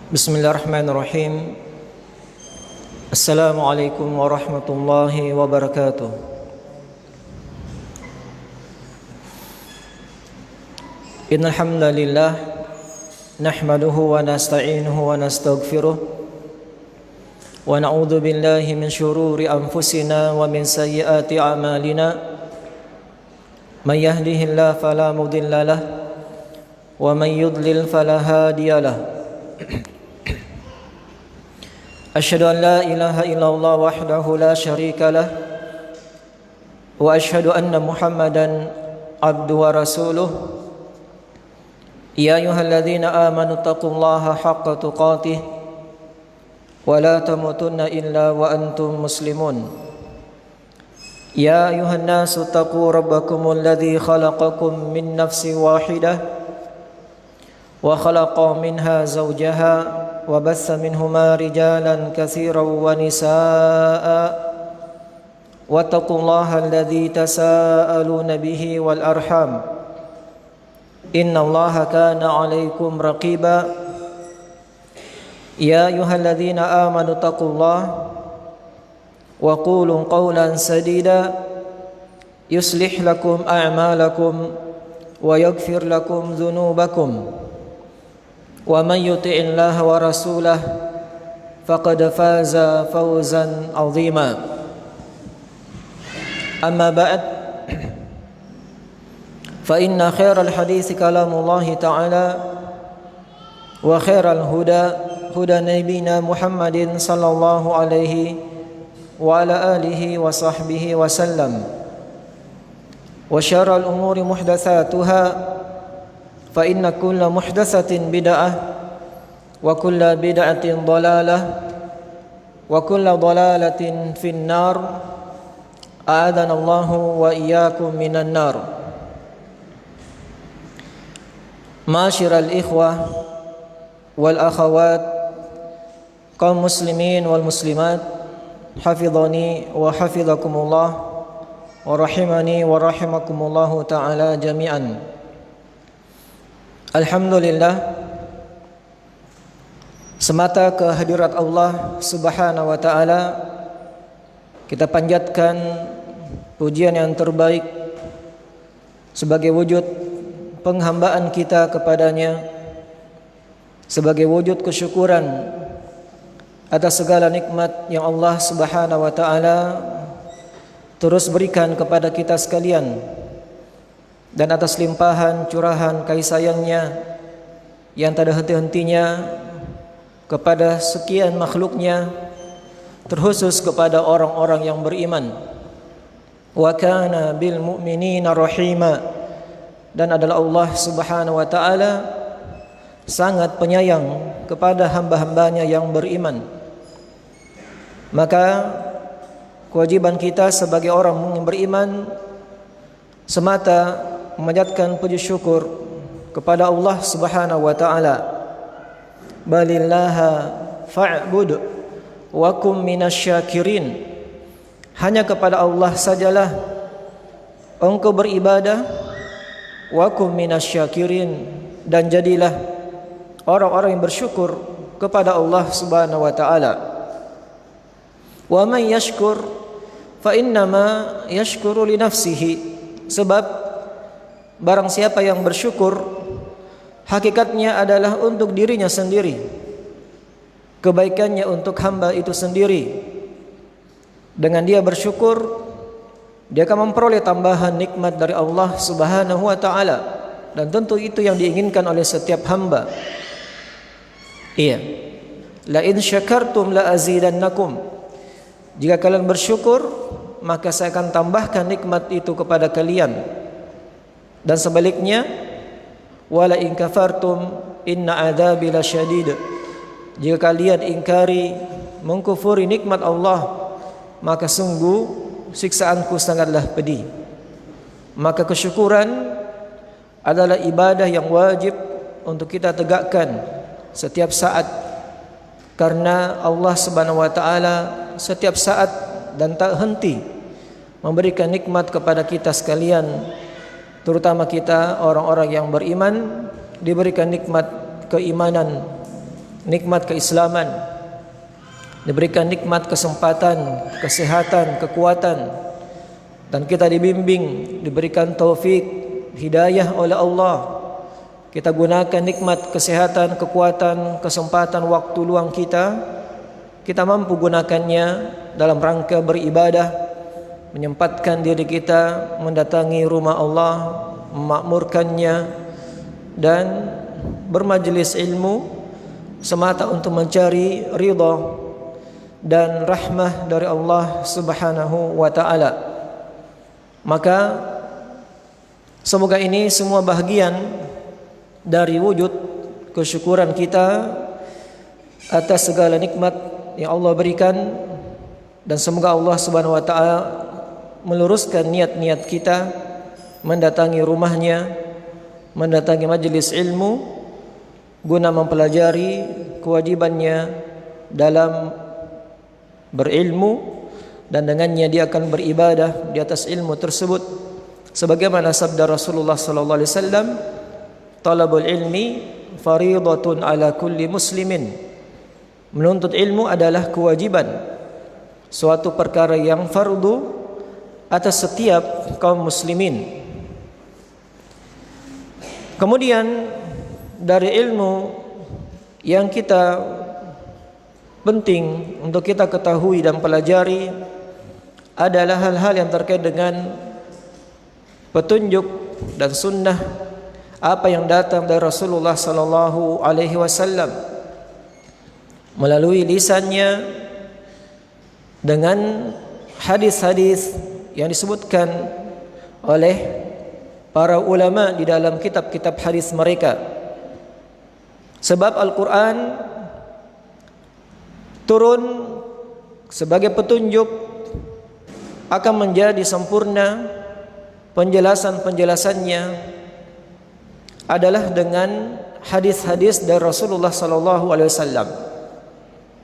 Bismillahirrahmanirrahim. Assalamualaikum warahmatullahi wabarakatuh. Innal hamdalillah nahmaduhu wa nasta'inuhu wa nastaghfiruh wa na'udzu billahi min syururi anfusina wa min sayyiati a'malina. May yahdihillahu fala mudilla lahu wa may yudlil fala hadiya lahu. Asyhadu an la ilaha illallah wahdahu la syarika lah wa asyhadu anna Muhammadan abduhu wa rasuluh. Ya ayyuhalladzina amanu taqullaha haqqa tuqatih wa la tamutunna illa wa antum muslimun. Ya ayyuhan nasu taqu rabbakumul ladzi khalaqakum min nafsin wahidah wa khalaqa minha zawjaha وبث منهما رجالا كثيرا ونساء واتقوا الله الذي تساءلون به والأرحام إن الله كان عليكم رقيبا يا أيها الذين آمنوا اتقوا الله وقولوا قولا سديدا يصلح لكم أعمالكم ويغفر لكم ذنوبكم ومن يطع الله ورسوله فقد فاز فوزا عظيما. أما بعد فإن خير الحديث كلام الله تعالى وخير الهدى هدى نبينا محمد صلى الله عليه وعلى آله وصحبه وسلم وشر الأمور محدثاتها فإن كل محدثة بدعة وكل بدعة ضلالة وكل ضلالة في النار أعاذنا الله وإياكم من النار. معاشر الإخوة والأخوات kaum muslimin wal muslimat, hafidhani wa hafidhakumullah wa rahimani wa rahimakumullahu ta'ala jami'an. Alhamdulillah, semata kehadirat Allah Subhanahu wa ta'ala kita panjatkan pujian yang terbaik sebagai wujud penghambaan kita kepadanya, sebagai wujud kesyukuran atas segala nikmat yang Allah Subhanahu wa ta'ala terus berikan kepada kita sekalian, dan atas limpahan curahan kasih sayangnya yang tak ada henti-hentinya kepada sekian makhluknya, terkhusus kepada orang-orang yang beriman. Wa kana bil mu'minina rahima, dan adalah Allah Subhanahu wa ta'ala sangat penyayang kepada hamba-hambanya yang beriman. Maka kewajiban kita sebagai orang yang beriman semata memanjatkan puji syukur kepada Allah Subhanahu wa ta'ala. Balillaha fa'bud wa kum minasyakirin. Hanya kepada Allah sajalah engkau beribadah, wa kum minasyakirin, dan jadilah orang-orang yang bersyukur kepada Allah Subhanahu wa ta'ala. Wa man yashkur fa innama yashkuru li nafsihi. Sebab barang siapa yang bersyukur, hakikatnya adalah untuk dirinya sendiri. Kebaikannya untuk hamba itu sendiri. Dengan dia bersyukur, dia akan memperoleh tambahan nikmat dari Allah Subhanahu wa ta'ala. Dan tentu itu yang diinginkan oleh setiap hamba. Iya. La in syakartum la azidannakum. Jika kalian bersyukur, maka saya akan tambahkan nikmat itu kepada kalian. Dan sebaliknya, wala in kafartum inna adzabi lasyadid. Jika kalian ingkari, mengkufuri nikmat Allah, maka sungguh siksaanku sangatlah pedih. Maka kesyukuran adalah ibadah yang wajib untuk kita tegakkan setiap saat, karena Allah Subhanahu wa ta'ala setiap saat dan tak henti memberikan nikmat kepada kita sekalian, terutama kita orang-orang yang beriman, diberikan nikmat keimanan nikmat keislaman, diberikan nikmat kesempatan, kesehatan, kekuatan, dan kita dibimbing, diberikan taufik, hidayah oleh Allah. Kita gunakan nikmat kesehatan, kekuatan, kesempatan, waktu luang kita mampu gunakannya dalam rangka beribadah, menyempatkan diri kita mendatangi rumah Allah, memakmurkannya, dan bermajlis ilmu semata untuk mencari ridha dan rahmah dari Allah Subhanahu wa taala. Maka semoga ini semua bahagian dari wujud kesyukuran kita atas segala nikmat yang Allah berikan, dan semoga Allah Subhanahu wa taala meluruskan niat-niat kita mendatangi rumahnya, mendatangi majelis ilmu guna mempelajari kewajibannya dalam berilmu, dan dengannya dia akan beribadah di atas ilmu tersebut sebagaimana sabda Rasulullah sallallahu alaihi wasallam, talabul ilmi fariidatun ala kulli muslimin. Menuntut ilmu adalah kewajiban, suatu perkara yang fardu atas setiap kaum muslimin. Kemudian dari ilmu yang kita penting untuk kita ketahui dan pelajari adalah hal-hal yang terkait dengan petunjuk dan sunnah apa yang datang dari Rasulullah sallallahu alaihi wasallam melalui lisannya, dengan hadis-hadis yang disebutkan oleh para ulama di dalam kitab-kitab hadis mereka. Sebab Al-Quran turun sebagai petunjuk, akan menjadi sempurna penjelasan-penjelasannya adalah dengan hadis-hadis dari Rasulullah sallallahu alaihi wasallam.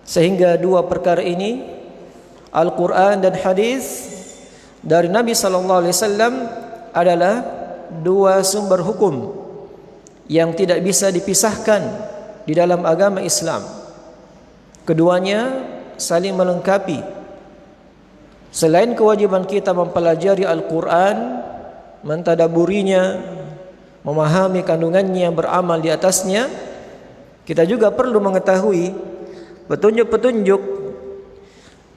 Sehingga dua perkara ini, Al-Quran dan hadis dari Nabi sallallahu alaihi wasallam, adalah dua sumber hukum yang tidak bisa dipisahkan di dalam agama Islam. Keduanya saling melengkapi. Selain kewajiban kita mempelajari Al-Quran, mentadaburinya, memahami kandungannya, beramal di atasnya, kita juga perlu mengetahui petunjuk-petunjuk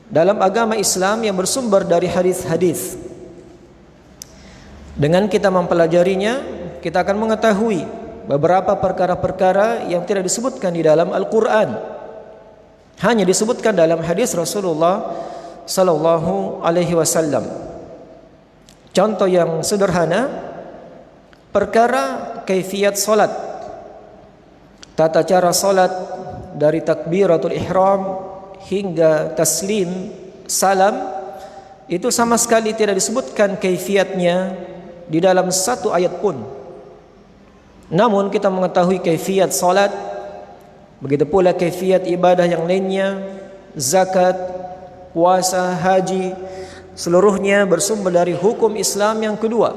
dalam agama Islam yang bersumber dari hadis-hadis. Dengan kita mempelajarinya, kita akan mengetahui beberapa perkara-perkara yang tidak disebutkan di dalam Al-Quran, hanya disebutkan dalam hadis Rasulullah sallallahu alaihi wasallam. Contoh yang sederhana, perkara kaifiyat salat, tata cara salat dari takbiratul ihram hingga taslim salam, itu sama sekali tidak disebutkan kaifiyatnya di dalam satu ayat pun. Namun kita mengetahui kaifiyat salat, begitu pula kaifiyat ibadah yang lainnya, zakat, puasa, haji, seluruhnya bersumber dari hukum Islam yang kedua,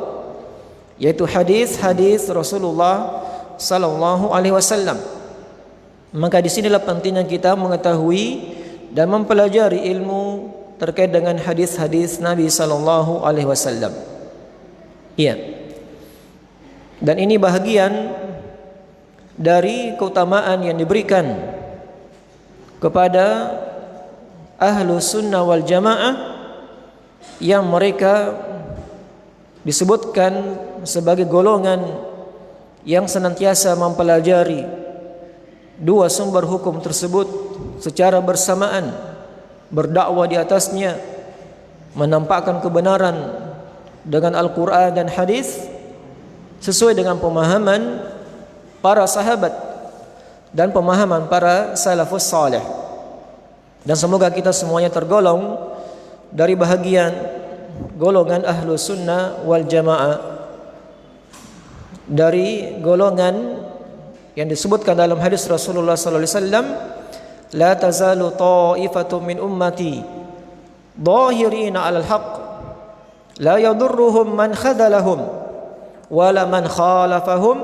yaitu hadis-hadis Rasulullah sallallahu alaihi wasallam. Maka disinilah pentingnya kita mengetahui dan mempelajari ilmu terkait dengan hadis-hadis Nabi sallallahu alaihi wasallam. Iya. Dan ini bahagian dari keutamaan yang diberikan kepada ahlu sunnah wal jamaah, yang mereka disebutkan sebagai golongan yang senantiasa mempelajari dua sumber hukum tersebut secara bersamaan, berdakwah di atasnya, menampakkan kebenaran dengan Al-Quran dan hadis sesuai dengan pemahaman para sahabat dan pemahaman para salafus salih. Dan semoga kita semuanya tergolong dari bahagian golongan ahlu sunnah wal jamaah, dari golongan yang disebutkan dalam hadis Rasulullah sallallahu alaihi wasallam, la tazalu ta'ifatun min ummati dhahirina 'alal haqq la yadurruhum man khadalahum wala man khalafahum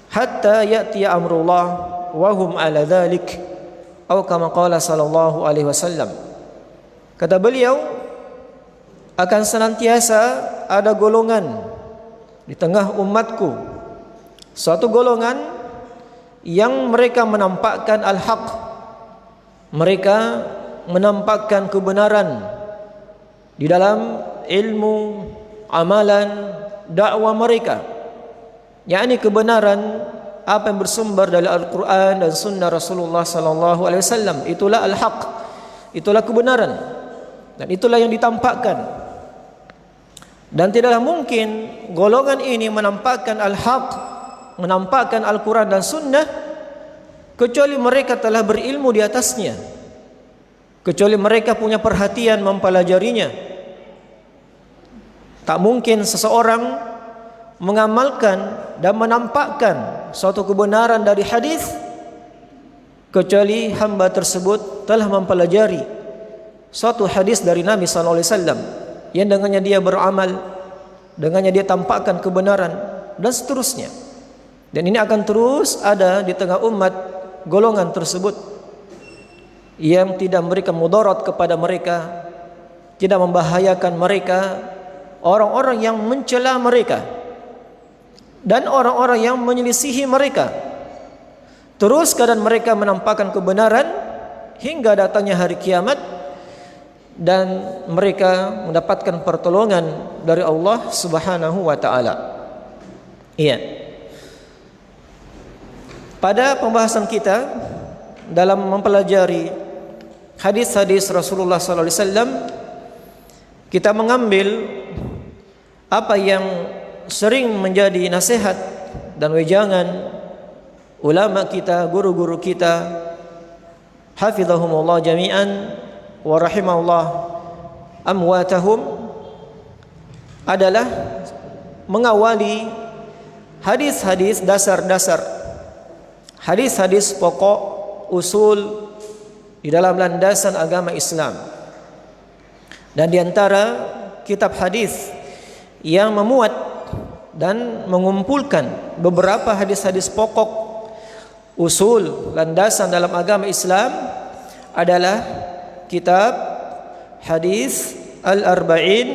hatta ya'tiya amrullah wa hum ala dhalik, atau kama qala sallallahu alaihi wasallam. Kata beliau, akan senantiasa ada golongan di tengah umatku, suatu golongan yang mereka menampakkan al-haq, mereka menampakkan kebenaran di dalam ilmu, amalan, dakwah mereka, yakni kebenaran apa yang bersumber dari Al-Quran dan Sunnah Rasulullah sallallahu alaihi wasallam. Itulah al-haq, itulah kebenaran, dan itulah yang ditampakkan. Dan tidaklah mungkin golongan ini menampakkan al-haq, menampakkan Al-Quran dan Sunnah, kecuali mereka telah berilmu di atasnya, kecuali mereka punya perhatian mempelajarinya. Tak mungkin seseorang mengamalkan dan menampakkan suatu kebenaran dari hadis kecuali hamba tersebut telah mempelajari suatu hadis dari Nabi sallallahu alaihi wasallam, yang dengannya dia beramal, dengannya dia tampakkan kebenaran, dan seterusnya. Dan ini akan terus ada di tengah umat golongan tersebut yang tidak memberikan mudarat kepada mereka, tidak membahayakan mereka, orang-orang yang mencela mereka dan orang-orang yang menyelisihi mereka. Terus keadaan mereka menampakkan kebenaran hingga datangnya hari kiamat, dan mereka mendapatkan pertolongan dari Allah Subhanahu wa taala. Iya. Pada pembahasan kita dalam mempelajari hadis-hadis Rasulullah sallallahu alaihi wasallam, kita mengambil apa yang sering menjadi nasihat dan wejangan ulama kita, guru-guru kita, hafizahumullah jami'an wa rahimahullah amwatahum, adalah mengawali hadis-hadis dasar-dasar, hadis-hadis pokok usul di dalam landasan agama Islam. Dan di antara kitab hadis yang memuat dan mengumpulkan beberapa hadis-hadis pokok usul landasan dalam agama Islam adalah kitab hadis Al-Arba'in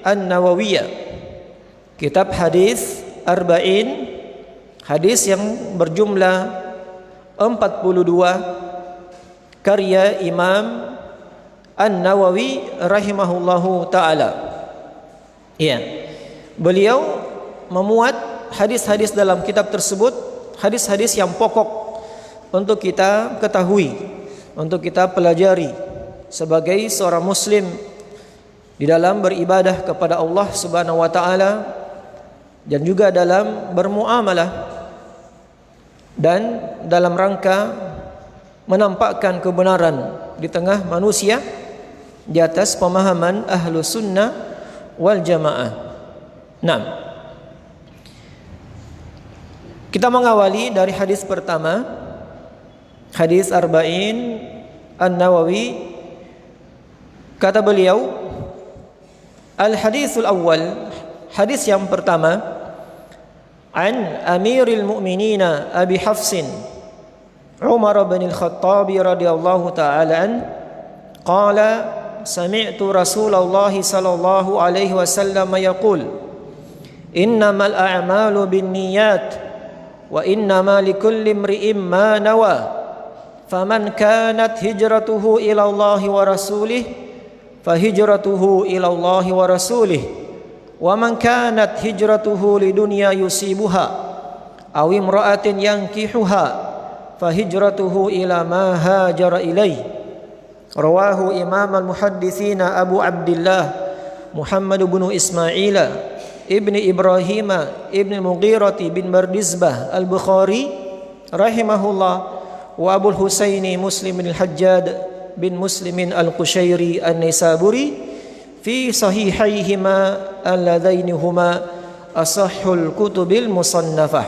An-Nawawiyah. Kitab hadis Arba'in, hadis yang berjumlah 42, karya Imam An-Nawawi rahimahullahu ta'ala. Ya, beliau memuat hadis-hadis dalam kitab tersebut, hadis-hadis yang pokok untuk kita ketahui, untuk kita pelajari sebagai seorang muslim di dalam beribadah kepada Allah Subhanahu wa taala, dan juga dalam bermuamalah, dan dalam rangka menampakkan kebenaran di tengah manusia di atas pemahaman ahlu sunnah wal jamaah. Nah, kita mengawali dari hadis pertama, hadis Arba'in An-Nawawi. Kata beliau, al-hadisul awal, hadis yang pertama, an Amiril Mu'minin Abi Hafsin Umar bin Al-Khattab radhiyallahu ta'ala an qala sami'tu Rasulullah sallallahu alaihi wasallam yaqul innamal a'malu binniyat wa innama likulli imri'in ma nawa faman kanat hijratuhu ila Allah wa rasulih fahijratuhu ila Allah wa rasulih wa man kanat hijratuhu lidunya yusibuha aw imra'atin yankihuha fahijratuhu ila ma hajara ilaih. Rawahu Imam al-Muhadditsin Abu Abdullah Muhammad bin Ismail ibni Ibrahim ibni Mughirah bin Bardizbah al-Bukhari rahimahullah wa Abu Husaini Muslim bin al-Hajjaj bin Muslimin al-Qushairi an-Nisaburi fi sahihaihima alladainihuma asahhul kutubil musannafah.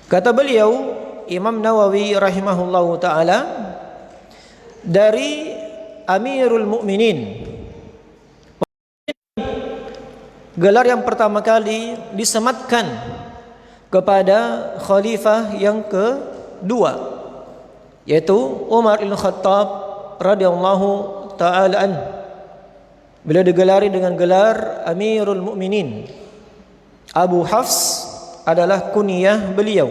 Kata beliau Imam Nawawi rahimahullahu ta'ala, dari Amirul Mukminin, gelar yang pertama kali disematkan kepada khalifah yang dua, yaitu Umar bin Khattab radhiyallahu taala an. Beliau digelari dengan gelar Amirul Mukminin. Abu Hafs adalah kunyah beliau.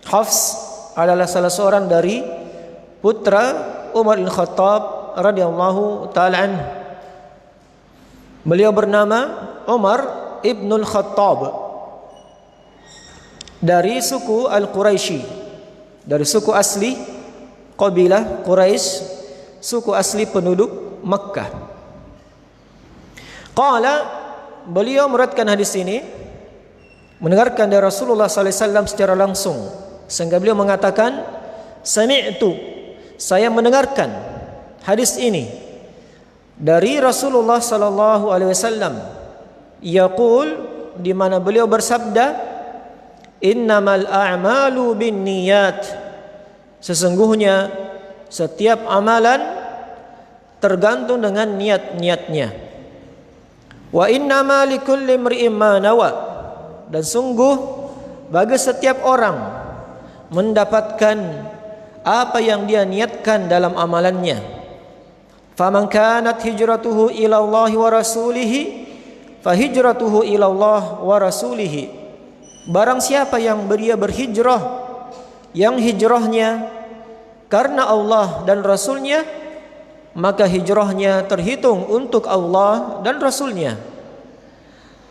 Hafs adalah salah seorang dari putra Umar bin Khattab radhiyallahu taala an. Beliau bernama Umar ibnul Khattab, dari suku Al-Quraisy, dari suku asli kabilah Quraisy, suku asli penduduk Makkah. Qala, beliau meriwayatkan hadis ini mendengarkan dari Rasulullah sallallahu alaihi wasallam secara langsung, sehingga beliau mengatakan, sami'tu, saya mendengarkan hadis ini dari Rasulullah sallallahu alaihi wasallam, yaqul, di mana beliau bersabda, innamal a'malu binniyat, sesungguhnya setiap amalan tergantung dengan niat-niatnya. Wa innama likulli imri'in ma nawa, dan sungguh bagi setiap orang mendapatkan apa yang dia niatkan dalam amalannya. Faman kanat hijratuhu ila Allah wa rasulihi fa hijratuhu ila Allah wa rasulihi. Barang siapa yang dia berhijrah, yang hijrahnya karena Allah dan Rasulnya, maka hijrahnya terhitung untuk Allah dan Rasulnya.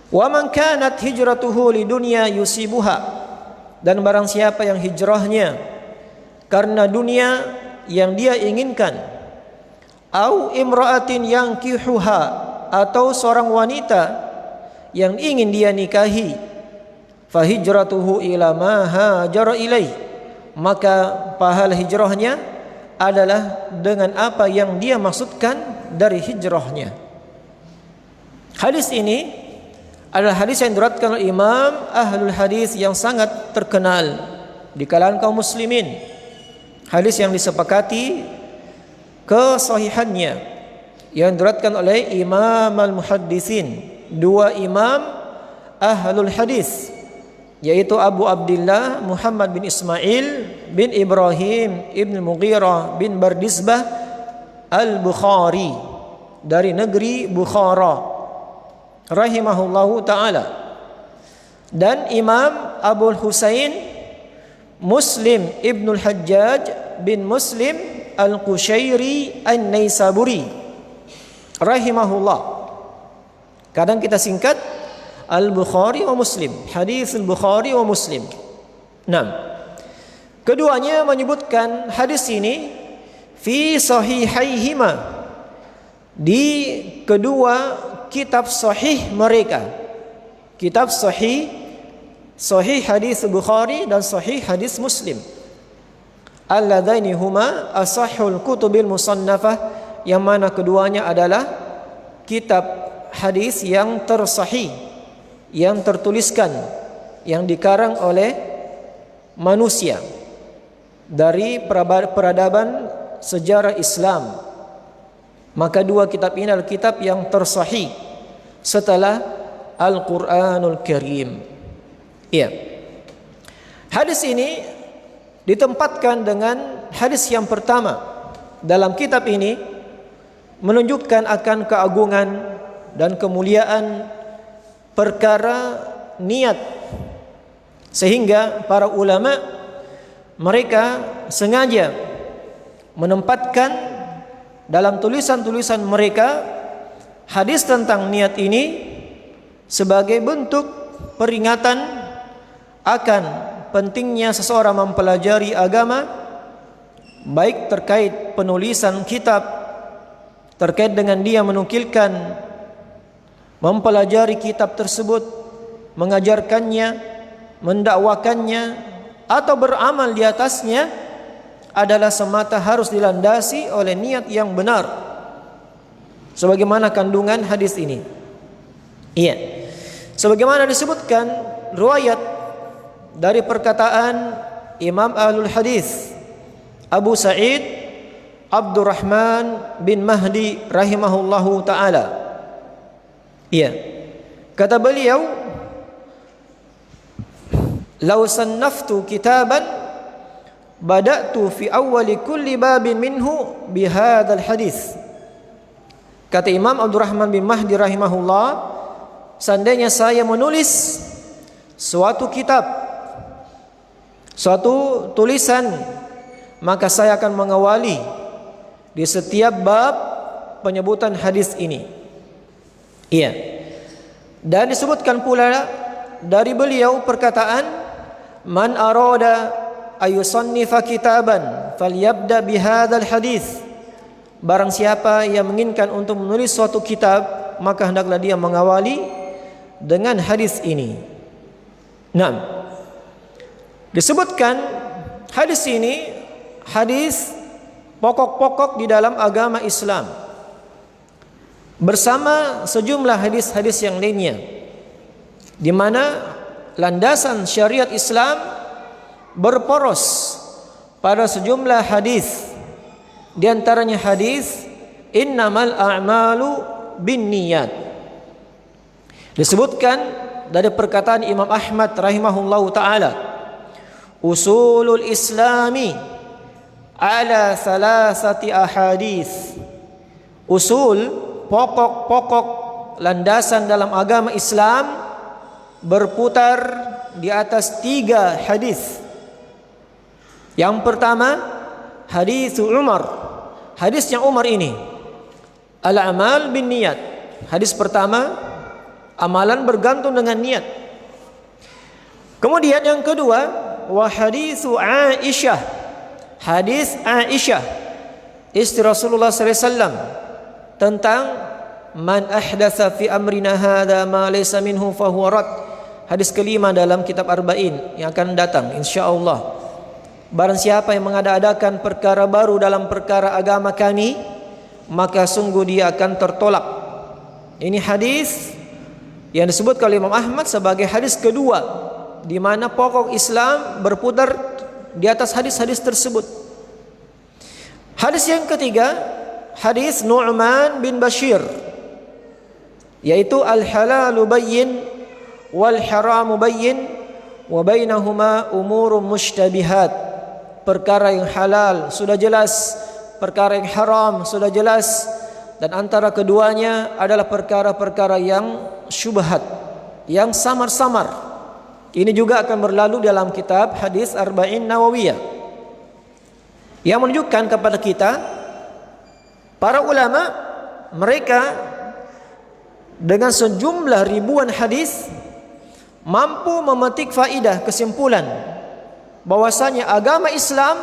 Wa man kanat hijratuhu lidunya yusibuha, dan barang siapa yang hijrahnya karena dunia yang dia inginkan, au imra'atin yankihuha, atau seorang wanita yang ingin dia nikahi, fa hijratuhu ila ma hajara ilaih, maka pahala hijrahnya adalah dengan apa yang dia maksudkan dari hijrahnya. Hadis ini adalah hadis yang diriwayatkan oleh Imam Ahlul Hadis yang sangat terkenal di kalangan kaum muslimin. Hadis yang disepakati kesahihannya, yang diriwayatkan oleh Imam Al-Muhaddisin, dua imam Ahlul Hadis, yaitu Abu Abdullah Muhammad bin Ismail bin Ibrahim ibn Mughirah bin Bardisbah Al-Bukhari, dari negeri Bukhara rahimahullahu ta'ala, dan Imam Abu Husain Muslim ibn Al-Hajjaj bin Muslim Al-Qushairi An-Naisaburi rahimahullah. Kadang kita singkat Al-Bukhari wa Muslim, hadis Al-Bukhari wa Muslim. 6. Keduanya menyebutkan hadis ini fi sahihaihima, di kedua kitab sahih mereka. Kitab sahih, sahih hadis Bukhari dan sahih hadis Muslim. Alladaini huma asahhul kutubil musannafah, yang mana keduanya adalah kitab hadis yang tersahih, yang tertuliskan, yang dikarang oleh manusia dari peradaban sejarah Islam. Maka dua kitab ini adalah kitab yang tersahih setelah Al-Quranul Karim. Iya. Hadis ini ditempatkan dengan hadis yang pertama dalam kitab ini, menunjukkan akan keagungan dan kemuliaan perkara niat, sehingga para ulama mereka sengaja menempatkan dalam tulisan-tulisan mereka hadis tentang niat ini sebagai bentuk peringatan akan pentingnya seseorang mempelajari agama, baik terkait penulisan kitab, terkait dengan dia menukilkan, mempelajari kitab tersebut, mengajarkannya, mendakwakannya, atau beramal di atasnya, adalah semata harus dilandasi oleh niat yang benar, sebagaimana kandungan hadis ini. Iya, sebagaimana disebutkan riwayat dari perkataan Imam Ahlul Hadis Abu Sa'id Abdurrahman bin Mahdi rahimahullahu ta'ala. Iya, kata beliau, "Lau sannaftu kitaban bada'tu fi awwali kulli babin minhu bihadzal hadis. Kata Imam Abdurrahman bin Mahdi rahimahullah, seandainya saya menulis suatu kitab, suatu tulisan, maka saya akan mengawali di setiap bab penyebutan hadis ini. Iya. Dan disebutkan pula dari beliau perkataan, man arada ayusannifa kitaban falyabda bihadzal hadis. Barang siapa yang menginginkan untuk menulis suatu kitab, maka hendaklah dia mengawali dengan hadis ini. Nah, disebutkan hadis ini hadis pokok-pokok di dalam agama Islam bersama sejumlah hadis-hadis yang lainnya, di mana landasan syariat Islam berporos pada sejumlah hadis. Di antaranya hadis innamal a'malu binniyat. Disebutkan dari perkataan Imam Ahmad rahimahullahu taala, usulul islami ala salasati ahadits. Usul, pokok-pokok landasan dalam agama Islam berputar di atas 3 hadis. Yang pertama, hadis Umar. Hadisnya Umar ini, al-amal bin niyat. Hadis pertama, amalan bergantung dengan niat. Kemudian yang kedua, wa hadisu Aisyah. Hadis Aisyah, istri Rasulullah sallallahu alaihi wasallam, tentang man ahdatsa fi amrina hadza ma laysa minhu fa huwa rad. Hadis kelima dalam kitab Arba'in yang akan datang insyaallah. Barang siapa yang mengada-adakan perkara baru dalam perkara agama kami, maka sungguh dia akan tertolak. Ini hadis yang disebut oleh Imam Ahmad sebagai hadis kedua, di mana pokok Islam berputar di atas hadis-hadis tersebut. Hadis yang ketiga, hadis Nu'man bin Bashir, yaitu al-halalu bayyin wal haramu bayyin wa bainahuma umurun mushtabihat. Perkara yang halal sudah jelas, perkara yang haram sudah jelas, dan antara keduanya adalah perkara-perkara yang syubhat, yang samar-samar. Ini juga akan berlalu dalam kitab hadis Arba'in Nawawiyah, yang menunjukkan kepada kita para ulama, mereka dengan sejumlah ribuan hadis mampu memetik faidah, kesimpulan bahwasanya agama Islam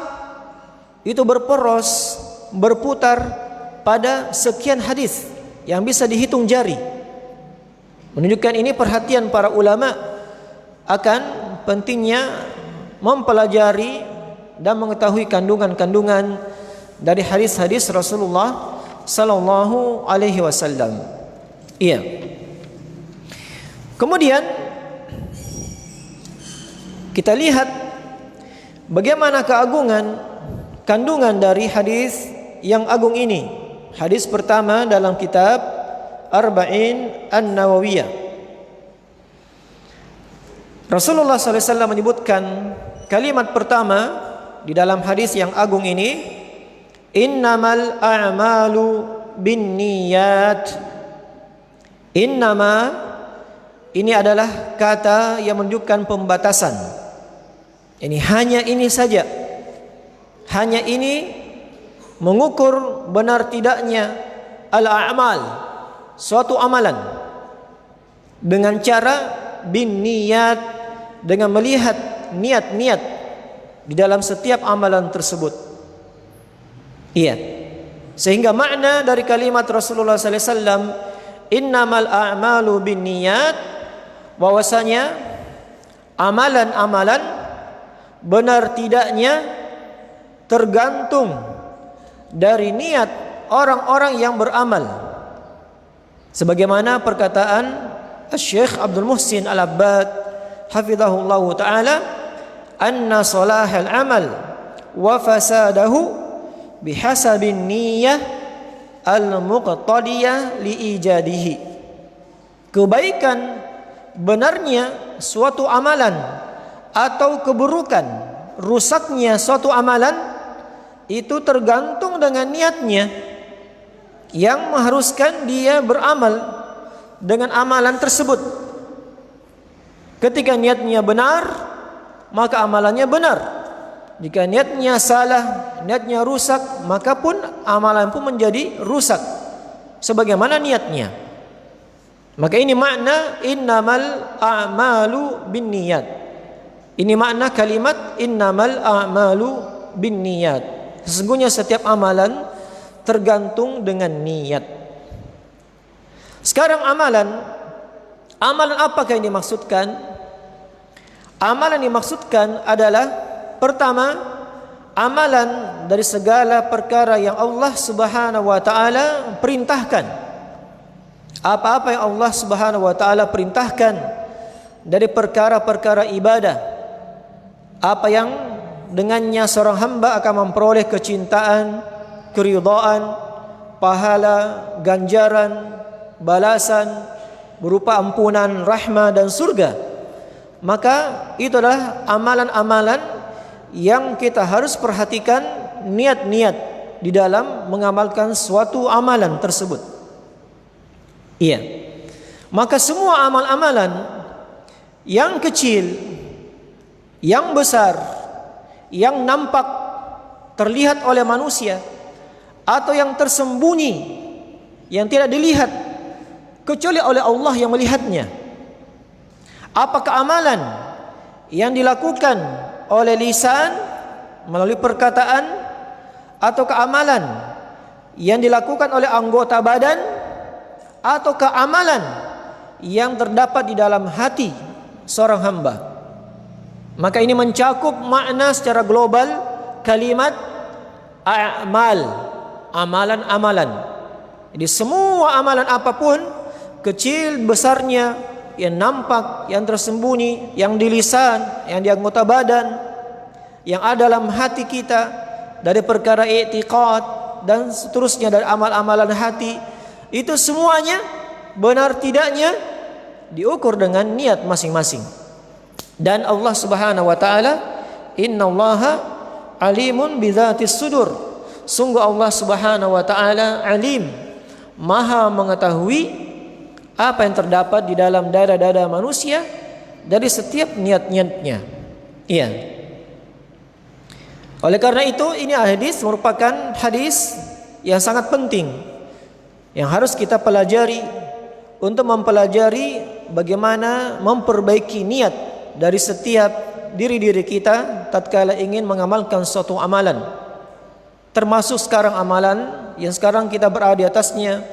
itu berporos, berputar pada sekian hadis yang bisa dihitung jari. Menunjukkan ini perhatian para ulama akan pentingnya mempelajari dan mengetahui kandungan-kandungan dari hadis-hadis Rasulullah sallallahu alaihi wasallam. Iya. Kemudian kita lihat bagaimana keagungan kandungan dari hadis yang agung ini. Hadis pertama dalam kitab Arba'in An-Nawawiyah. Rasulullah SAW menyebutkan kalimat pertama di dalam hadis yang agung ini, innamal a'malu binniyat. Innama ini adalah kata yang menunjukkan pembatasan. Ini hanya ini saja. Hanya ini mengukur benar tidaknya al-a'mal, suatu amalan, dengan cara bin niyat, dengan melihat niat-niat di dalam setiap amalan tersebut. Iya. Sehingga makna dari kalimat Rasulullah sallallahu alaihi wasallam, innamal a'malu bin niyat, bahwasanya amalan-amalan benar tidaknya tergantung dari niat orang-orang yang beramal. Sebagaimana perkataan Syekh Abdul Muhsin Al-Abbad hafizahullah taala, anna salahal amal wa fasadahu bihasabin niyyah al-muqtadiyah liijadihi. Kebaikan benarnya suatu amalan atau keburukan rusaknya suatu amalan itu tergantung dengan niatnya yang mengharuskan dia beramal dengan amalan tersebut. Ketika niatnya benar, maka amalannya benar. Jika niatnya salah, niatnya rusak, maka pun amalan pun menjadi rusak sebagaimana niatnya. Maka ini makna innamal a'malu binniyat. Ini makna kalimat innamal a'malu binniyat. Sesungguhnya setiap amalan tergantung dengan niat. Sekarang amalan apakah yang dimaksudkan? Amalan yang dimaksudkan adalah pertama, amalan dari segala perkara yang Allah Subhanahu wa taala perintahkan. Apa-apa yang Allah Subhanahu wa taala perintahkan dari perkara-perkara ibadah, apa yang dengannya seorang hamba akan memperoleh kecintaan, keridhaan, pahala, ganjaran, balasan berupa ampunan, rahmat dan surga. Maka itu adalah amalan-amalan yang kita harus perhatikan niat-niat di dalam mengamalkan suatu amalan tersebut. Iya. Maka semua amal-amalan yang kecil, yang besar, yang nampak terlihat oleh manusia atau yang tersembunyi yang tidak dilihat kecuali oleh Allah yang melihatnya. Apakah amalan yang dilakukan oleh lisan melalui perkataan ataukah amalan yang dilakukan oleh anggota badan ataukah amalan yang terdapat di dalam hati seorang hamba. Maka ini mencakup makna secara global kalimat a'mal, amalan-amalan. Jadi semua amalan apapun, kecil besarnya, yang nampak, yang tersembunyi, yang di lisan, yang di anggota badan, yang ada dalam hati kita dari perkara i'tiqad dan seterusnya dari amal-amalan hati, itu semuanya benar tidaknya diukur dengan niat masing-masing. Dan Allah Subhanahu wa taala, innallaha alimun bidzatis sudur. Sungguh Allah Subhanahu wa taala alim, maha mengetahui apa yang terdapat di dalam dada-dada manusia dari setiap niat-niatnya. Iya. Oleh karena itu, ini hadis merupakan hadis yang sangat penting yang harus kita pelajari untuk mempelajari bagaimana memperbaiki niat dari setiap diri-diri kita tatkala ingin mengamalkan suatu amalan. Termasuk sekarang amalan yang sekarang kita berada di atasnya,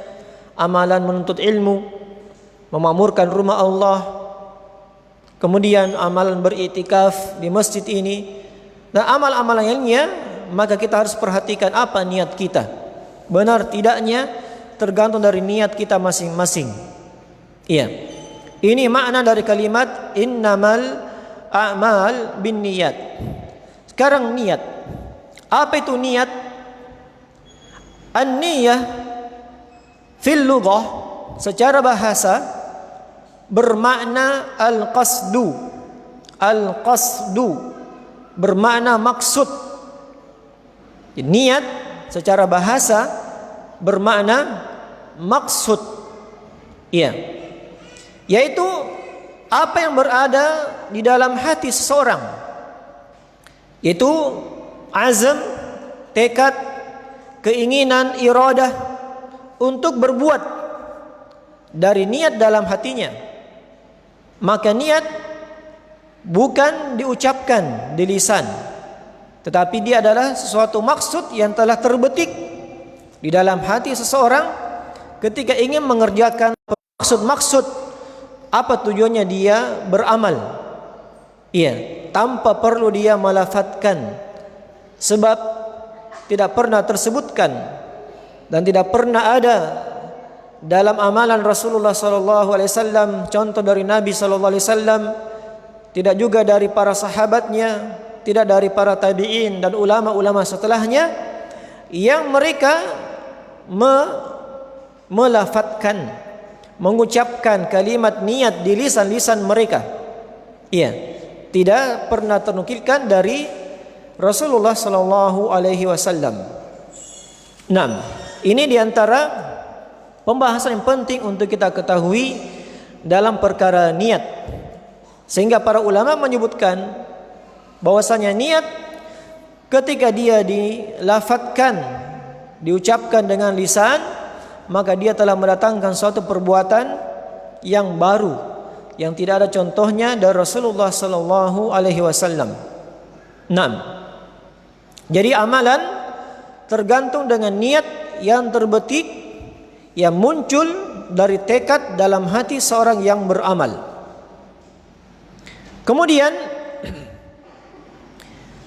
amalan menuntut ilmu, memakmurkan rumah Allah, kemudian amalan beriktikaf di masjid ini, dan amal-amalan lainnya. Maka kita harus perhatikan apa niat kita. Benar tidaknya tergantung dari niat kita masing-masing. Iya. Ini makna dari kalimat innamal a'mal binniyat. Sekarang niat. Apa itu niat? An-niyah fil lughah secara bahasa bermakna al-qasdu. Al-qasdu bermakna maksud. Niat secara bahasa bermakna maksud. Iya. Yaitu apa yang berada di dalam hati seseorang. Yaitu azam, tekad, keinginan, iradah untuk berbuat dari niat dalam hatinya. Maka niat bukan diucapkan di lisan, tetapi dia adalah sesuatu maksud yang telah terbetik di dalam hati seseorang ketika ingin mengerjakan maksud-maksud apa tujuannya dia beramal. Iya, tanpa perlu dia melafatkan, sebab tidak pernah tersebutkan dan tidak pernah ada dalam amalan Rasulullah SAW, contoh dari Nabi SAW, tidak juga dari para sahabatnya, tidak dari para tabi'in dan ulama-ulama setelahnya, yang mereka melafatkan, mengucapkan kalimat niat di lisan-lisan mereka. Iya, tidak pernah ternukilkan dari Rasulullah sallallahu alaihi wasallam. 6. Ini diantara pembahasan yang penting untuk kita ketahui dalam perkara niat. Sehingga para ulama menyebutkan bahwasanya niat ketika dia dilafadzkan, diucapkan dengan lisan, maka dia telah mendatangkan suatu perbuatan yang baru yang tidak ada contohnya dari Rasulullah sallallahu alaihi wasallam. 6. Jadi amalan tergantung dengan niat yang terbetik, yang muncul dari tekad dalam hati seorang yang beramal. Kemudian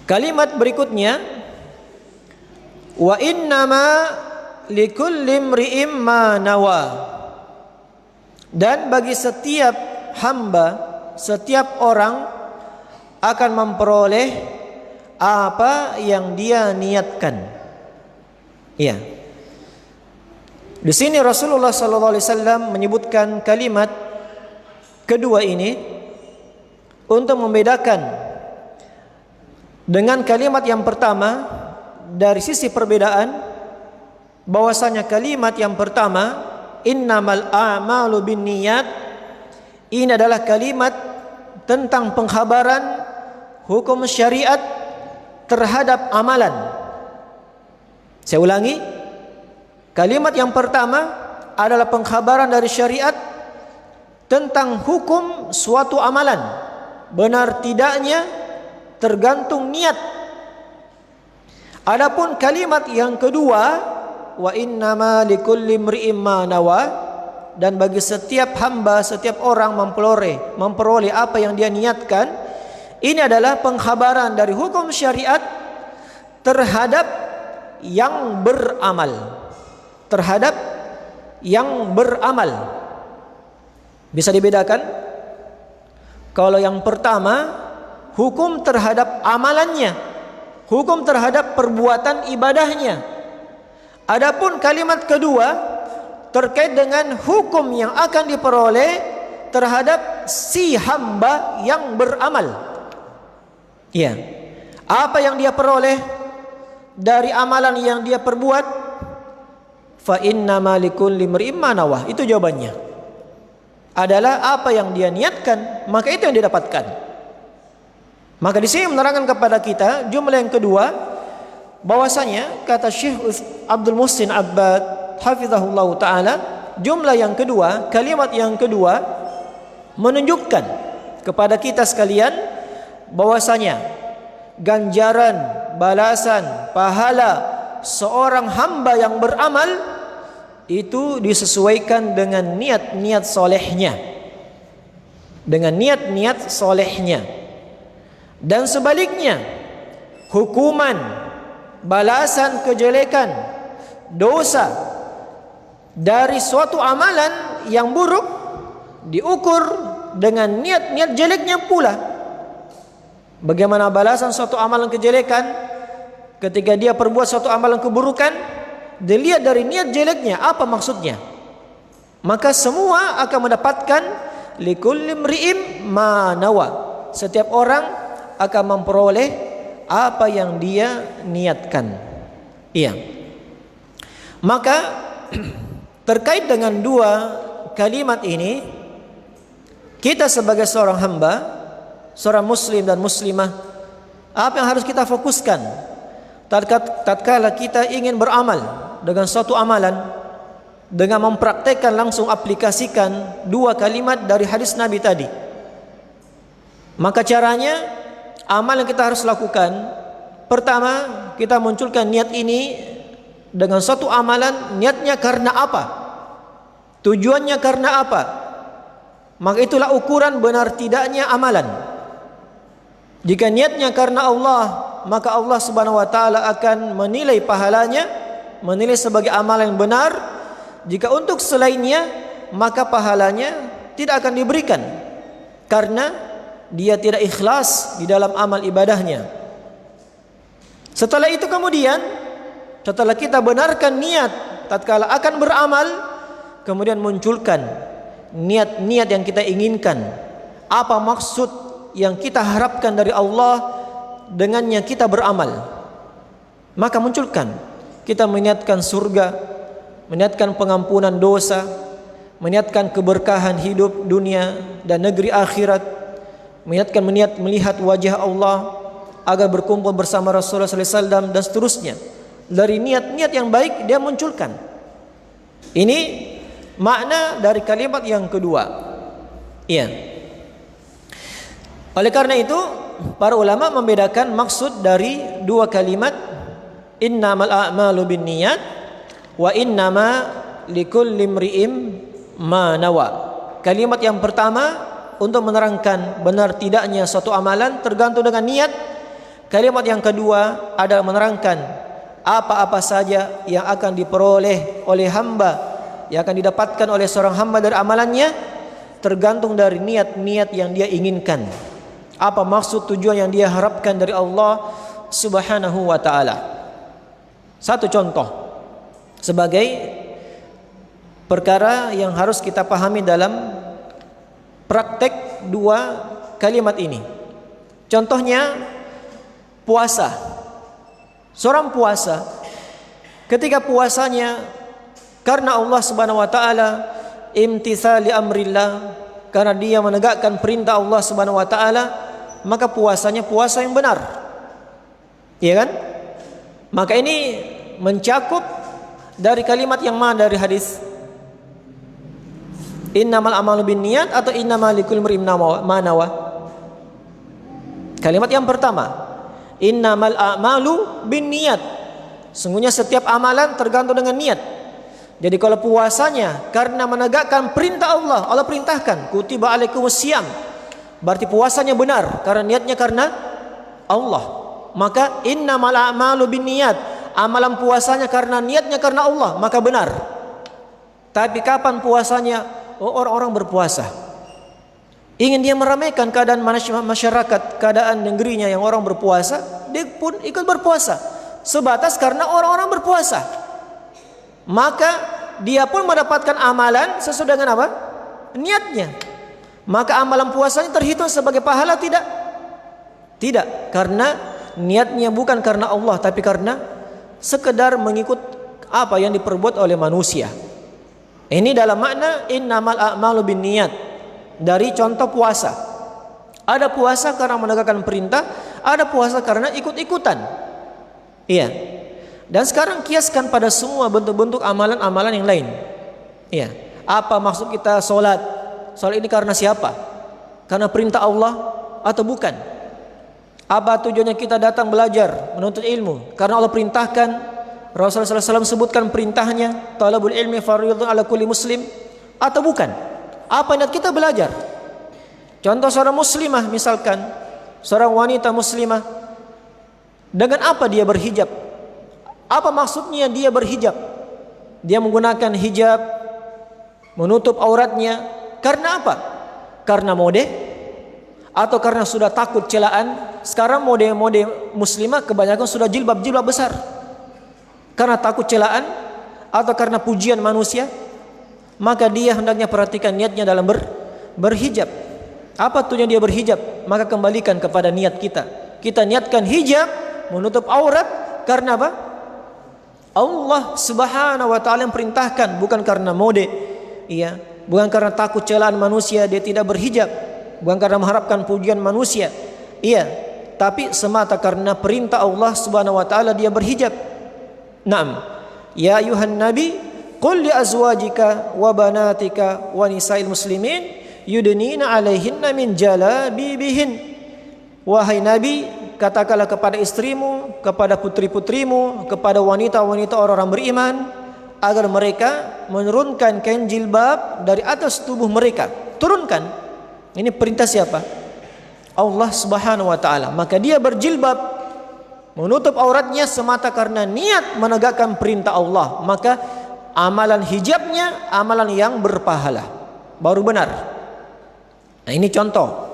kalimat berikutnya, wa innama likulli imri'in ma nawa. Dan bagi setiap hamba, setiap orang akan memperoleh apa yang dia niatkan. Ya. Di sini Rasulullah sallallahu alaihi wasallam menyebutkan kalimat kedua ini untuk membedakan dengan kalimat yang pertama dari sisi perbedaan, bahwasanya kalimat yang pertama, innamal a'malu binniyat, ini adalah kalimat tentang pengkhabaran hukum syariat terhadap amalan. Saya ulangi, kalimat yang pertama adalah pengkhabaran dari syariat tentang hukum suatu amalan. Benar tidaknya tergantung niat. Adapun kalimat yang kedua, wa innama likulli imri'in ma nawa, dan bagi setiap hamba, setiap orang memperoleh apa yang dia niatkan, ini adalah pengkhabaran dari hukum syariat terhadap yang beramal. Terhadap yang beramal. Bisa dibedakan? Kalau yang pertama, hukum terhadap amalannya, hukum terhadap perbuatan ibadahnya. Adapun kalimat kedua terkait dengan hukum yang akan diperoleh terhadap si hamba yang beramal. Ya. Apa yang dia peroleh dari amalan yang dia perbuat? Fa innama likulli imri'in ma nawah. Itu jawabannya. Adalah apa yang dia niatkan, maka itu yang didapatkan. Maka di sini menerangkan kepada kita jumlah yang kedua, bahwasanya kata Syekh Abdul Muhsin Abbad hafizahullah taala, jumlah yang kedua, kalimat yang kedua menunjukkan kepada kita sekalian bahwasanya ganjaran, balasan, pahala seorang hamba yang beramal itu disesuaikan dengan niat-niat solehnya, dengan niat-niat solehnya. Dan sebaliknya, hukuman, balasan kejelekan, dosa dari suatu amalan yang buruk diukur dengan niat-niat jeleknya pula. Bagaimana balasan suatu amalan kejelekan ketika dia perbuat suatu amalan keburukan? Dilihat dari niat jeleknya, apa maksudnya? Maka semua akan mendapatkan likulli imri'in ma nawa. Setiap orang akan memperoleh apa yang dia niatkan. Iya. Maka terkait dengan dua kalimat ini, kita sebagai seorang hamba, seorang muslim dan muslimah, apa yang harus kita fokuskan tatkala kita ingin beramal dengan suatu amalan, dengan mempraktekkan langsung aplikasikan dua kalimat dari hadis Nabi tadi? Maka caranya, amal yang kita harus lakukan, pertama kita munculkan niat ini dengan suatu amalan. Niatnya karena apa? Tujuannya karena apa? Maka itulah ukuran benar tidaknya amalan. Jika niatnya karena Allah, maka Allah Subhanahu wa taala akan menilai pahalanya, menilai sebagai amalan yang benar. Jika untuk selainnya, maka pahalanya tidak akan diberikan karena dia tidak ikhlas di dalam amal ibadahnya. Setelah itu kemudian, setelah kita benarkan niat tatkala akan beramal, kemudian munculkan niat-niat yang kita inginkan. Apa maksud yang kita harapkan dari Allah dengannya kita beramal. Maka munculkan, kita meniatkan surga, meniatkan pengampunan dosa, meniatkan keberkahan hidup dunia dan negeri akhirat, meniatkan melihat wajah Allah agar berkumpul bersama Rasulullah SAW dan seterusnya. Dari niat-niat yang baik dia munculkan. Ini makna dari kalimat yang kedua. Iya. Oleh karena itu, para ulama membedakan maksud dari dua kalimat innamal a'malu binniyat wa innama likulli imri'in ma nawa. Kalimat yang pertama untuk menerangkan benar tidaknya suatu amalan tergantung dengan niat. Kalimat yang kedua adalah menerangkan apa-apa saja yang akan diperoleh oleh hamba, yang akan didapatkan oleh seorang hamba dari amalannya, tergantung dari niat-niat yang dia inginkan. Apa maksud tujuan yang dia harapkan dari Allah Subhanahu wa ta'ala. Satu contoh sebagai perkara yang harus kita pahami dalam praktek dua kalimat ini. Contohnya puasa. Seorang puasa ketika puasanya karena Allah Subhanahu wa taala, imtithali amrillah, karena dia menegakkan perintah Allah Subhanahu wa taala, maka puasanya puasa yang benar. Iya kan? Maka ini mencakup dari kalimat yang mana dari hadis? Innamal a'malu binniyat atau innamal likulli imri'in ma nawa? Kalimat yang pertama, innamal a'malu binniyat. Sungguhnya setiap amalan tergantung dengan niat. Jadi kalau puasanya karena menegakkan perintah Allah, Allah perintahkan kutiba alaikumusiyam, berarti puasanya benar karena niatnya karena Allah. Maka innamal a'malu binniyat, amalan puasanya karena niatnya karena Allah, maka benar. Tapi kapan puasanya? Orang-orang berpuasa ingin dia meramaikan keadaan masyarakat, keadaan negerinya yang orang berpuasa, dia pun ikut berpuasa sebatas karena orang-orang berpuasa. Maka dia pun mendapatkan amalan sesuai dengan apa? Niatnya. Maka amalan puasanya terhitung sebagai pahala tidak? Tidak, karena niatnya bukan karena Allah, tapi karena sekedar mengikut apa yang diperbuat oleh manusia. Ini dalam makna innamal a'malu binniyat. Dari contoh puasa, ada puasa karena menegakkan perintah, ada puasa karena ikut-ikutan. Iya. Dan sekarang kiaskan pada semua bentuk-bentuk amalan-amalan yang lain. Iya. Apa maksud kita sholat? Sholat ini karena siapa? Karena perintah Allah atau bukan? Apa tujuannya kita datang belajar, menuntut ilmu? Karena Allah perintahkan, Rasulullah SAW sebutkan perintahnya, talabul ilmi fardhun ala kulli muslim, atau bukan? Apa niat kita belajar? Contoh seorang muslimah misalkan, seorang wanita muslimah, dengan apa dia berhijab? Apa maksudnya dia berhijab? Dia menggunakan hijab menutup auratnya karena apa? Karena mode atau karena sudah takut celaan? Sekarang mode-mode muslimah kebanyakan sudah jilbab-jilbab besar. Karena takut celaan atau karena pujian manusia? Maka dia hendaknya perhatikan niatnya dalam berhijab. Apa tujuan dia berhijab? Maka kembalikan kepada niat kita. Kita niatkan hijab menutup aurat karena apa? Allah Subhanahu wa taala yang perintahkan, bukan karena mode. Iya, bukan karena takut celaan manusia dia tidak berhijab, bukan karena mengharapkan pujian manusia. Iya, tapi semata karena perintah Allah Subhanahu wa taala dia berhijab. Naam. Ya ayuhan nabi, qul li azwajika wa banatika wa nisa'il muslimin yudnina 'alaihinna min jalabibihin. Wahai nabi, katakanlah kepada istrimu, kepada putri-putrimu, kepada wanita-wanita orang-orang beriman agar mereka menurunkan kain jilbab dari atas tubuh mereka. Turunkan. Ini perintah siapa? Allah Subhanahu wa taala. Maka dia berjilbab menutup auratnya semata karena niat menegakkan perintah Allah, maka amalan hijabnya amalan yang berpahala, baru benar. Nah, ini contoh.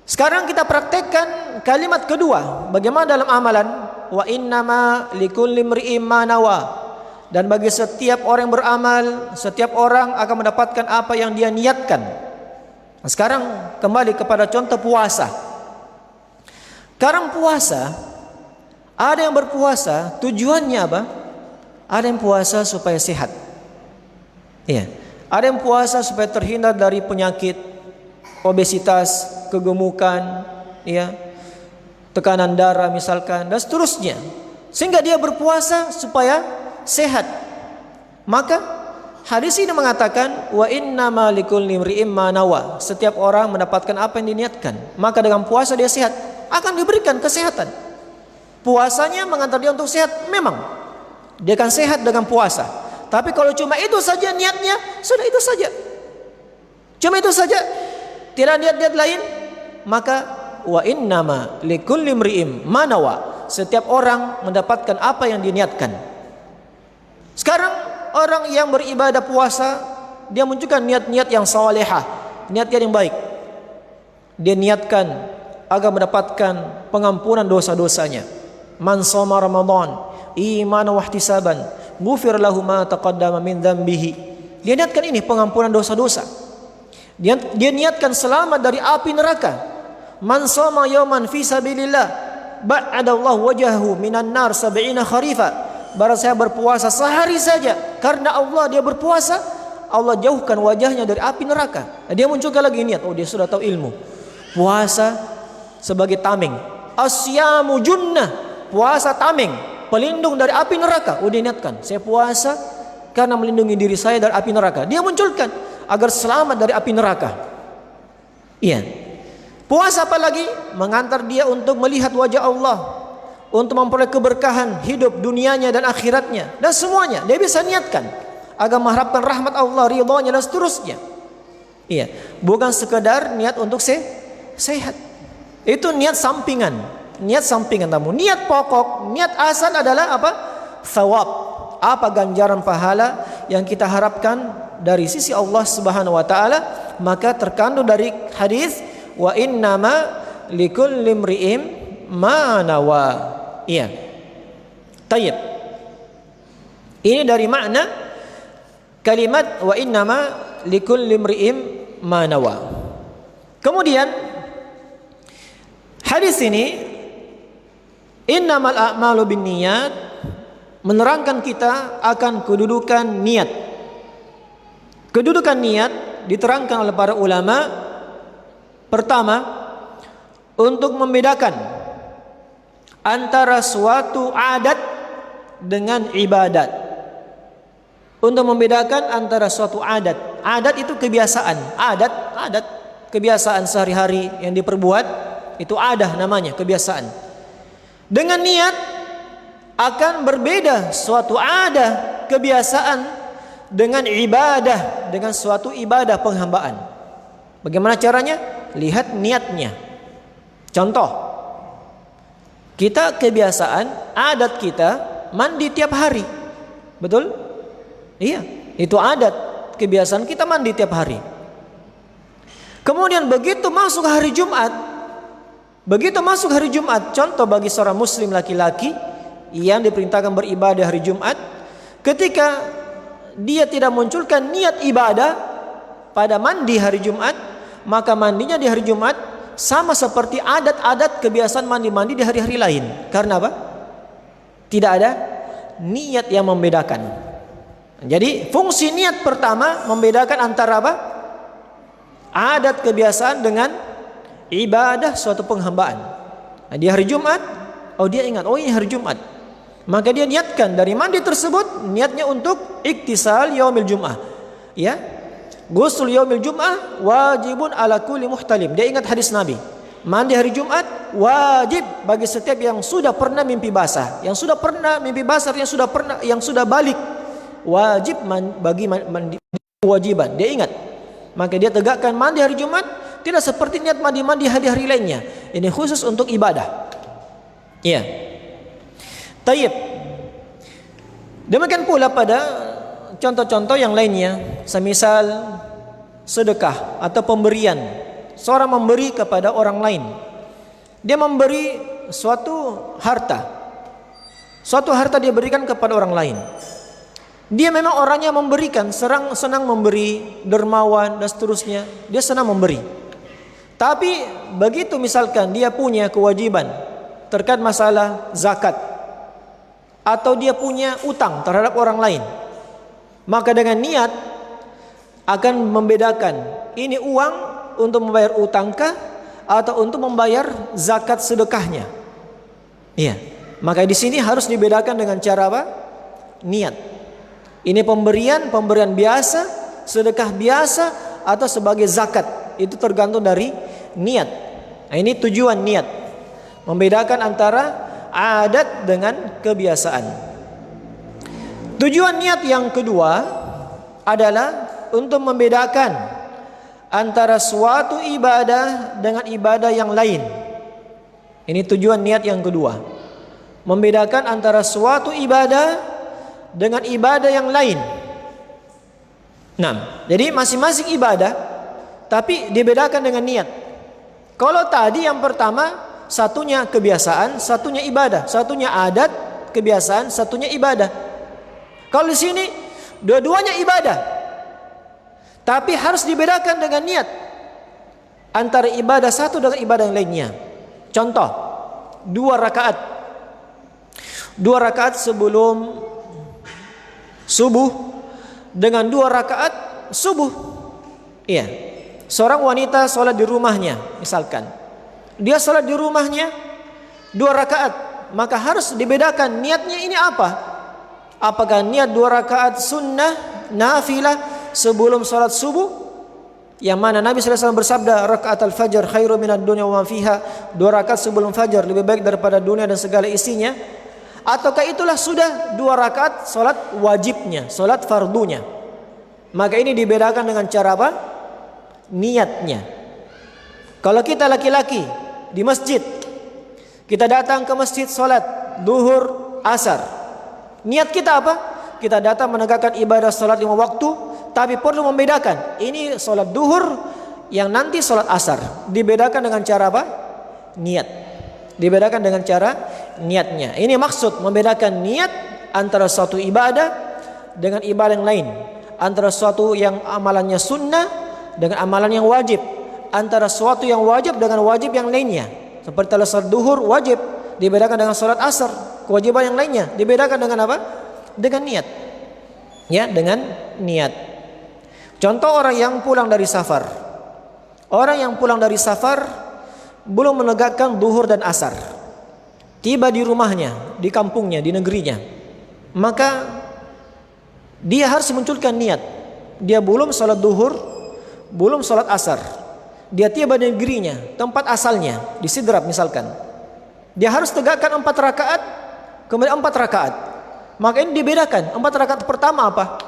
Sekarang kita praktekkan kalimat kedua. Bagaimana dalam amalan? Wa innama likulli imri'in ma nawa. Dan bagi setiap orang yang beramal, setiap orang akan mendapatkan apa yang dia niatkan. Nah, sekarang kembali kepada contoh puasa. Sekarang puasa, ada yang berpuasa tujuannya apa? Ada yang puasa supaya sehat. Iya. Ada yang puasa supaya terhindar dari penyakit, obesitas, kegemukan, ya, tekanan darah misalkan, dan seterusnya. Sehingga dia berpuasa supaya sehat. Maka hadis ini mengatakan wa innamal likulli imri'in ma nawa. Setiap orang mendapatkan apa yang diniatkan. Maka dengan puasa dia sehat, akan diberikan kesehatan. Puasanya mengantar dia untuk sehat, memang dia akan sehat dengan puasa. Tapi kalau cuma itu saja niatnya, sudah itu saja. Cuma itu saja, tidak niat-niat lain, maka wa innama likulli imri'in ma nawa. Setiap orang mendapatkan apa yang diniatkan. Sekarang orang yang beribadah puasa, dia munculkan niat-niat yang salihah, niat-niat yang baik. Dia niatkan agar mendapatkan pengampunan dosa-dosanya. Man shoma Ramadan imanan wa ihtisaban ghufir lahu ma taqaddama min dzambihi. Dia niatkan ini pengampunan dosa-dosa. Dia niatkan selamat dari api neraka. Man shoma yawman fi sabilillah ba'adallahu wajhahu minan nar 70 kharifa. Barang saya berpuasa sehari saja karena Allah, dia berpuasa, Allah jauhkan wajahnya dari api neraka. Dia munculkan lagi niat, oh dia sudah tahu ilmu. Puasa sebagai tameng. Asyamu junnah, puasa tameng, pelindung dari api neraka. Oh dia niatkan, saya puasa karena melindungi diri saya dari api neraka. Dia munculkan agar selamat dari api neraka. Iya. Puasa apalagi mengantar dia untuk melihat wajah Allah, untuk memperoleh keberkahan hidup dunianya dan akhiratnya, dan semuanya dia bisa niatkan agar mengharapkan rahmat Allah, ridhonya dan seterusnya. Iya, bukan sekedar niat untuk sehat. Itu niat sampingan, namun niat pokok, niat asal adalah apa? Thawab. Apa ganjaran pahala yang kita harapkan dari sisi Allah Subhanahu wa taala? Maka terkandung dari hadis wa innama likulli imri'in ma nawa. Iya. Tayyib. Ini dari makna kalimat wa innama likulli imri'in ma nawa. Kemudian hadis ini innamal a'malu binniyat menerangkan kita akan kedudukan niat. Kedudukan niat diterangkan oleh para ulama. Pertama, untuk membedakan antara suatu adat dengan ibadat. Untuk membedakan antara suatu adat. Adat itu kebiasaan. Adat kebiasaan sehari-hari yang diperbuat, itu adah namanya, kebiasaan. Dengan niat akan berbeda suatu adah, kebiasaan dengan ibadah, dengan suatu ibadah penghambaan. Bagaimana caranya? Lihat niatnya. Contoh, kita kebiasaan, adat kita mandi tiap hari. Betul? Iya, itu adat, kebiasaan kita mandi tiap hari. Kemudian begitu masuk hari Jumat, contoh bagi seorang muslim laki-laki yang diperintahkan beribadah hari Jumat, ketika dia tidak munculkan niat ibadah pada mandi hari Jumat, maka mandinya di hari Jumat sama seperti adat-adat kebiasaan mandi-mandi di hari-hari lain. Karena apa? Tidak ada niat yang membedakan. Jadi fungsi niat pertama membedakan antara apa? Adat kebiasaan dengan ibadah suatu penghambaan. Nah, di hari Jumat, oh dia ingat, oh ini hari Jumat. Maka dia niatkan dari mandi tersebut, niatnya untuk iktisal yaumil Jum'ah. Ya. Ghusl yaumil Jum'ah wajibun ala kulli muhtalim. Dia ingat hadis Nabi. Mandi hari Jumat wajib bagi setiap yang sudah pernah mimpi basah. Yang sudah pernah mimpi basah, yang sudah balik, wajib bagi mandi kewajiban. Dia ingat. Maka dia tegakkan mandi hari Jumat tidak seperti niat mandi-mandi hari-hari lainnya. Ini khusus untuk ibadah. Iya. Tayyib. Demikian pula pada contoh-contoh yang lainnya, semisal sedekah atau pemberian. Seorang memberi kepada orang lain. Dia memberi suatu harta. Suatu harta dia berikan kepada orang lain. Dia memang orangnya memberikan, senang memberi, dermawan dan seterusnya. Dia senang memberi. Tapi begitu misalkan dia punya kewajiban terkait masalah zakat, atau dia punya utang terhadap orang lain, maka dengan niat akan membedakan ini uang untuk membayar utangkah atau untuk membayar zakat sedekahnya. Iya. Maka di sini harus dibedakan dengan cara apa? Niat. Ini pemberian biasa, sedekah biasa atau sebagai zakat. Itu tergantung dari niat. Nah, ini tujuan niat. Membedakan antara adat dengan kebiasaan. Tujuan niat yang kedua adalah untuk membedakan antara suatu ibadah dengan ibadah yang lain. Ini tujuan niat yang kedua. Membedakan antara suatu ibadah dengan ibadah yang lain. Nah, jadi masing-masing ibadah tapi dibedakan dengan niat. Kalau tadi yang pertama satunya kebiasaan, satunya ibadah, satunya adat, kebiasaan, satunya ibadah. Kalau di sini dua-duanya ibadah, tapi harus dibedakan dengan niat antara ibadah satu dengan ibadah yang lainnya. Contoh, 2 rakaat sebelum subuh dengan 2 rakaat subuh. Iya. Seorang wanita sholat di rumahnya, misalkan dia sholat di rumahnya 2 rakaat, maka harus dibedakan niatnya ini apa? Apakah niat 2 rakaat sunnah nafilah sebelum sholat subuh, yang mana Nabi SAW bersabda, rakaat al-fajr khairu minad dunya wa ma fiha, 2 rakaat sebelum fajar lebih baik daripada dunia dan segala isinya? Ataukah itulah sudah 2 rakaat sholat wajibnya, sholat fardunya? Maka ini dibedakan dengan cara apa? Niatnya. Kalau kita laki-laki di masjid, kita datang ke masjid sholat duhur, asar, niat kita apa? Kita datang menegakkan ibadah sholat 5 waktu, tapi perlu membedakan ini sholat duhur, yang nanti sholat asar. Dibedakan dengan cara apa? Niat. Dibedakan dengan cara niatnya. Ini maksud membedakan niat antara suatu ibadah dengan ibadah yang lain, antara suatu yang amalannya sunnah dengan amalan yang wajib, antara suatu yang wajib dengan wajib yang lainnya. Seperti kalau sholat duhur wajib, dibedakan dengan sholat asar, kewajiban yang lainnya dibedakan dengan apa? Dengan niat. Ya, dengan niat. Contoh orang yang pulang dari safar. Orang yang pulang dari safar belum menegakkan duhur dan asar, tiba di rumahnya, di kampungnya, di negerinya, maka dia harus munculkan niat. Dia belum sholat duhur, belum sholat asar, dia tiba di negerinya, tempat asalnya, di Sidrap misalkan. Dia harus tegakkan 4 rakaat, kemudian 4 rakaat. Maka ini dibedakan. 4 rakaat pertama apa?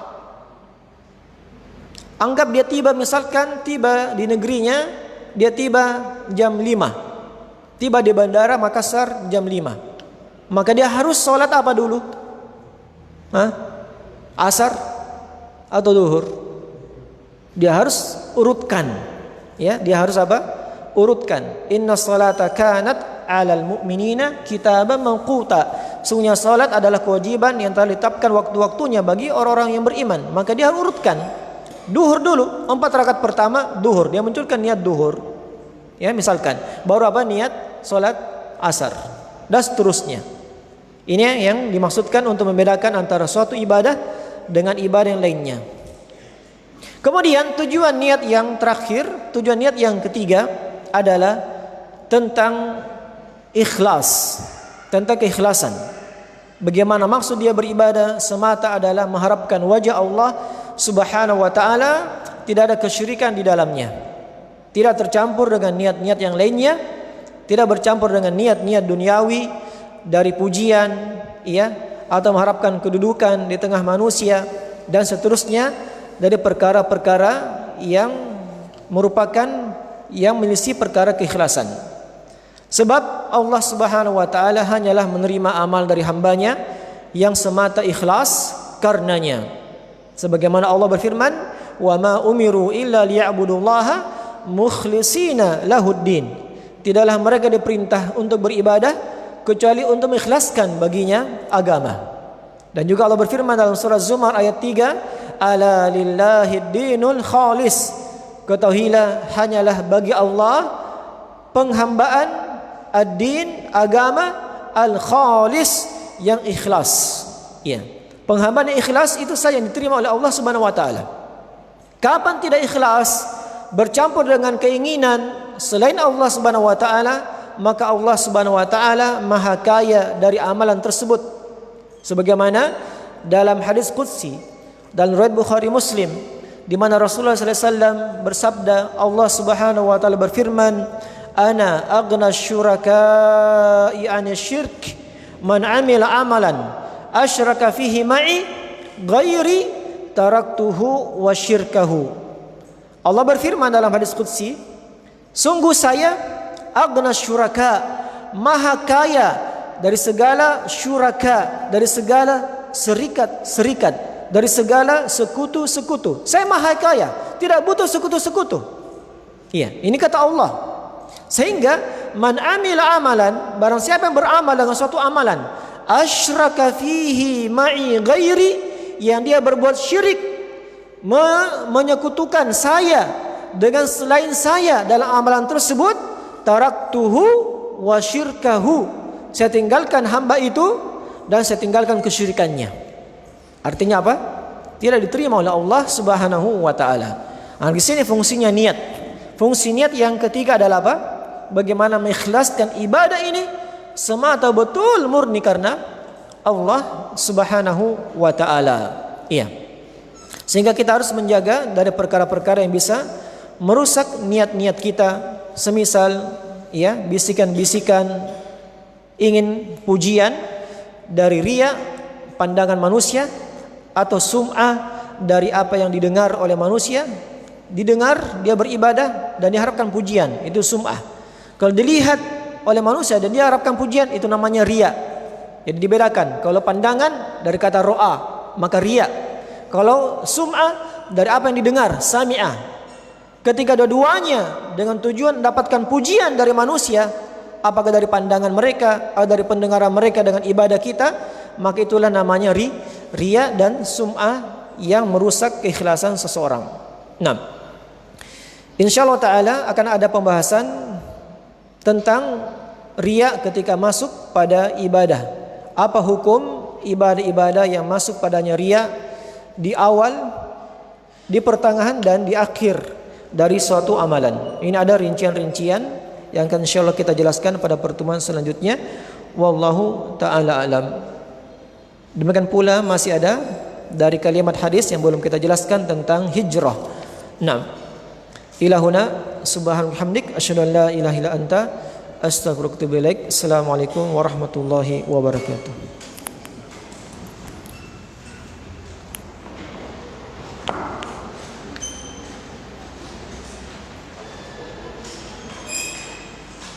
Anggap dia tiba, misalkan tiba di negerinya, dia tiba jam 5. Tiba di bandara Makassar jam 5. Maka dia harus sholat apa dulu? Asar atau duhur? Dia harus urutkan. Ya, dia harus apa? Urutkan. Inna salata kanat 'alal mu'minina kitaban mawquta. Sungguhnya salat adalah kewajiban yang telah ditetapkan waktu-waktunya bagi orang-orang yang beriman. Maka dia harus urutkan. Duhur dulu, 4 rakaat pertama duhur. Dia munculkan niat duhur. Ya, misalkan. Baru apa? Niat salat asar. Dan seterusnya. Ini yang dimaksudkan untuk membedakan antara suatu ibadah dengan ibadah yang lainnya. Kemudian tujuan niat yang terakhir, tujuan niat yang ketiga adalah tentang ikhlas, tentang keikhlasan. Bagaimana maksud dia beribadah semata adalah mengharapkan wajah Allah Subhanahu wa taala, tidak ada kesyirikan di dalamnya. Tidak tercampur dengan niat-niat yang lainnya, tidak bercampur dengan niat-niat duniawi dari pujian, ya, atau mengharapkan kedudukan di tengah manusia dan seterusnya, dari perkara-perkara yang merupakan yang menyelisih perkara keikhlasan. Sebab Allah Subhanahu wa taala hanyalah menerima amal dari hambanya yang semata ikhlas karenanya. Sebagaimana Allah berfirman, "Wa ma umiru illa liya'budullaha mukhlishina lahuddin." Tidaklah mereka diperintah untuk beribadah kecuali untuk mengikhlaskan baginya agama. Dan juga Allah berfirman dalam surah Zumar ayat 3, "Ala lillahi dinul khalis." Ketahuilah hanyalah bagi Allah penghambaan ad-din, agama al-khalis, yang ikhlas. Ya. Penghambaan yang ikhlas itu saja yang diterima oleh Allah Subhanahu wa taala. Kapan tidak ikhlas, bercampur dengan keinginan selain Allah Subhanahu wa taala, maka Allah Subhanahu wa taala maha kaya dari amalan tersebut. Sebagaimana dalam hadis qudsi dalam riwayat Bukhari Muslim, di mana Rasulullah sallallahu alaihi wasallam bersabda, Allah Subhanahu wa taala berfirman, "Ana aghna syuraka'i 'ani syirk man 'amila amalan asyraka fihi ma'i ghairi taraktuhu wa syirkahu." Allah berfirman dalam hadis qudsi, sungguh saya aghna syuraka, maha kaya dari segala syuraka, dari segala serikat-serikat, dari segala sekutu-sekutu. Saya maha kaya, tidak butuh sekutu-sekutu. Iya, ini kata Allah. Sehingga man amila amalan, barang siapa yang beramal dengan suatu amalan, asyraka fihi ma'i ghairi, yang dia berbuat syirik, menyekutukan saya dengan selain saya dalam amalan tersebut, taraktuhu wa syirkahu, saya tinggalkan hamba itu dan saya tinggalkan kesyirikannya. Artinya apa? Tidak diterima oleh Allah Subhanahu wa taala. Nah, di sini fungsinya niat. Fungsi niat yang ketiga adalah apa? Bagaimana mengikhlaskan ibadah ini semata betul murni karena Allah Subhanahu wa taala. Iya. Sehingga kita harus menjaga dari perkara-perkara yang bisa merusak niat-niat kita, semisal ya bisikan-bisikan ingin pujian dari riya, pandangan manusia, atau sum'ah dari apa yang didengar oleh manusia. Didengar dia beribadah dan diharapkan pujian, itu sum'ah. Kalau dilihat oleh manusia dan dia harapkan pujian, itu namanya riya. Jadi dibedakan. Kalau pandangan dari kata ro'a, maka riya. Kalau sum'ah dari apa yang didengar, sami'ah. Ketika dua-duanya dengan tujuan mendapatkan pujian dari manusia, apakah dari pandangan mereka atau dari pendengaran mereka dengan ibadah kita, maka itulah namanya riya dan sum'ah yang merusak keikhlasan seseorang. Nah, insyaallah ta'ala akan ada pembahasan tentang riya ketika masuk pada ibadah. Apa hukum ibadah-ibadah yang masuk padanya riya di awal, di pertengahan dan di akhir dari suatu amalan. Ini ada rincian-rincian yang akan insyaallah kita jelaskan pada pertemuan selanjutnya. Wallahu ta'ala alam. Demikian pula masih ada dari kalimat hadis yang belum kita jelaskan tentang hijrah. Nah, ilahuna subhanahu hamdik asyhadu an la ilaha illa anta astaghfiruka wa atubu ilaik. Assalamualaikum warahmatullahi wabarakatuh.